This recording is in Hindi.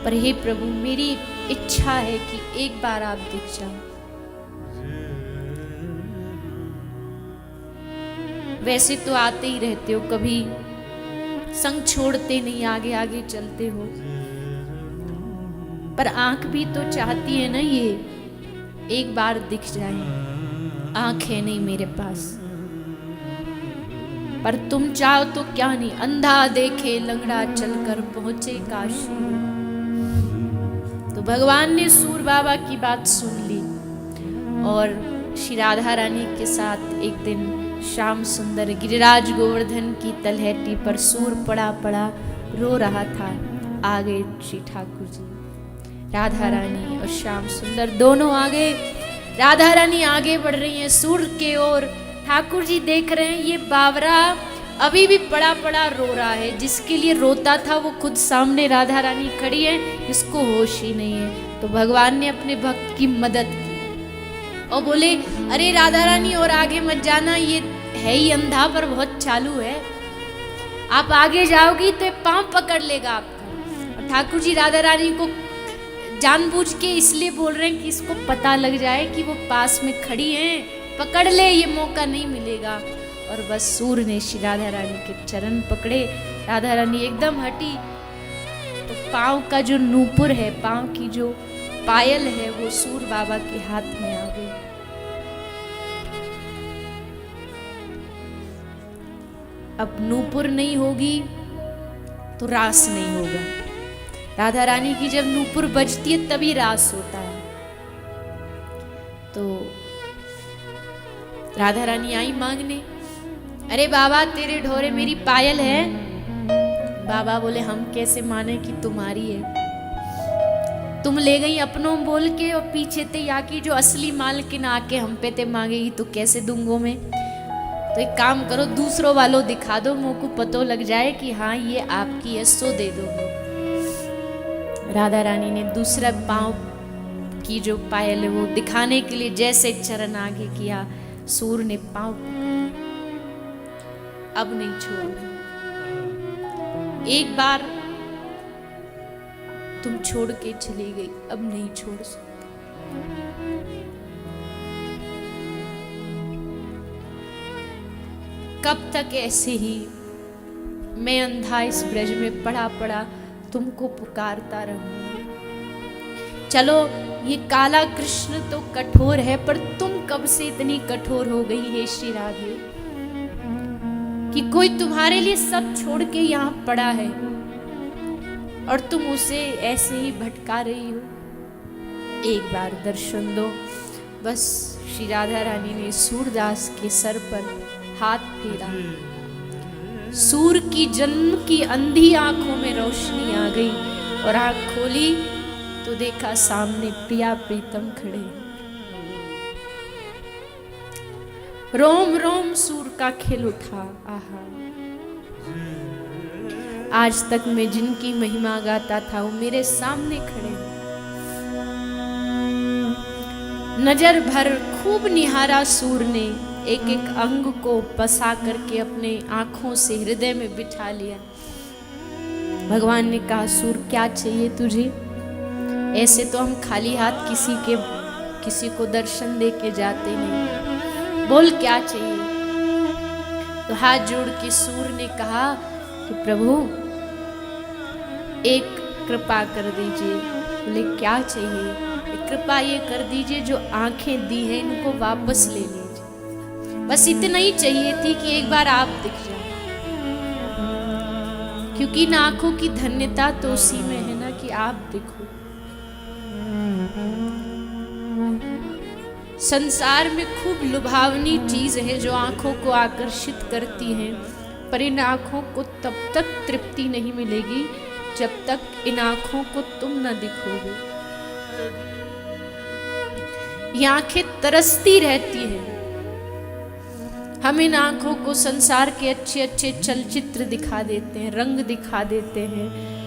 पर हे प्रभु मेरी इच्छा है कि एक बार आप दिख जाओ। वैसे तो आते ही रहते हो, कभी संग छोड़ते नहीं, आगे आगे चलते हो, पर आंख भी तो चाहती है ना ये एक बार दिख जाए। आंख है नहीं मेरे पास, पर तुम चाहो तो क्या नहीं, अंधा देखे लंगड़ा चलकर पहुंचे काशी। तो भगवान ने सूर बाबा की बात सुन ली और श्री राधा रानी के साथ एक दिन श्याम सुंदर गिरिराज गोवर्धन की तलहटी पर सूर पड़ा पड़ा रो रहा था। आ गए श्री ठाकुर जी, राधा रानी और श्याम सुंदर दोनों आ गए। राधा रानी आगे बढ़ रही हैं सूर के ओर। ठाकुर जी देख रहे हैं ये बावरा अभी भी पड़ा पड़ा रो रहा है, जिसके लिए रोता था वो खुद सामने राधा रानी खड़ी है, इसको होश ही नहीं है। तो भगवान ने अपने भक्त की मदद की और बोले अरे राधा रानी और आगे मत जाना, ये है ही अंधा पर बहुत चालू है, आप आगे जाओगी तो पांव पकड़ लेगा आपका। और ठाकुर जी राधा रानी को जानबूझ के इसलिए बोल रहे हैं कि इसको पता लग जाए कि वो पास में खड़ी हैं, पकड़ ले, ये मौका नहीं मिलेगा। और बस सूर ने श्री राधा रानी के चरण पकड़े, राधा रानी एकदम हटी तो पांव का जो नूपुर है, पांव की जो पायल है, वो सूर बाबा के हाथ में आ गई। अब नूपुर नहीं होगी तो रास नहीं होगा। राधा रानी की जब नूपुर बजती है तभी रास होता है। तो राधा रानी आई मांगने, अरे बाबा तेरे ढोरे मेरी पायल है। बाबा बोले हम कैसे माने कि तुम्हारी है, तुम ले गई अपनों बोल के और पीछे ते या की जो असली मालकिन आके हम पे ते मांगेगी तो कैसे दूंगो मैं। तो एक काम करो दूसरों वालों दिखा दो, मुंह को पतो लग जाए कि हाँ ये आपकी है, सो दे दो। राधा रानी ने दूसरा पांव की जो पायल है वो दिखाने के लिए जैसे चरण आगे किया, सूर ने पांव अब नहीं छोड़ो, एक बार तुम छोड़ के चली गई, अब नहीं छोड़ सकते। कब तक ऐसे ही मैं अंधा इस ब्रज में पड़ा पड़ा तुमको पुकारता रहूंगा। चलो ये काला कृष्ण तो कठोर है, पर तुम कब से इतनी कठोर हो गई है श्री राधे कि कोई तुम्हारे लिए सब छोड़ के यहाँ पड़ा है और तुम उसे ऐसे ही भटका रही हो। एक बार दर्शन दो। बस श्री राधा रानी ने सूरदास के सर पर हाथ फेरा, सूर की जन्म की अंधी आंखों में रोशनी आ गई और आंख खोली तो देखा सामने प्रिया प्रीतम खड़े। रोम रोम सूर का खिल उठा। आहा, आज तक मैं जिनकी महिमा गाता था वो मेरे सामने खड़े। नजर भर खूब निहारा सूर ने, एक एक अंग को बसा करके अपने आंखों से हृदय में बिठा लिया। भगवान ने कहा सूर क्या चाहिए तुझे? ऐसे तो हम खाली हाथ किसी को दर्शन दे के जाते नहीं, बोल क्या चाहिए? तो हाथ जोड़ के सूर ने कहा कि प्रभु एक कृपा कर दीजिए। बोले क्या चाहिए? कृपा ये कर दीजिए जो आंखें दी हैं इनको वापस ले लीजिए। बस इतना ही चाहिए थी कि एक बार आप दिख जाए, क्योंकि इन आंखों की धन्यता तो उसी में है ना कि आप दिखो। संसार में खूब लुभावनी चीज है जो आंखों को आकर्षित करती है, पर इन आंखों को तब तक तृप्ति नहीं मिलेगी जब तक इन आंखों को तुम न दिखोगे। ये आंखें तरसती रहती हैं। हम इन आंखों को संसार के अच्छे अच्छे चलचित्र दिखा देते हैं, रंग दिखा देते हैं,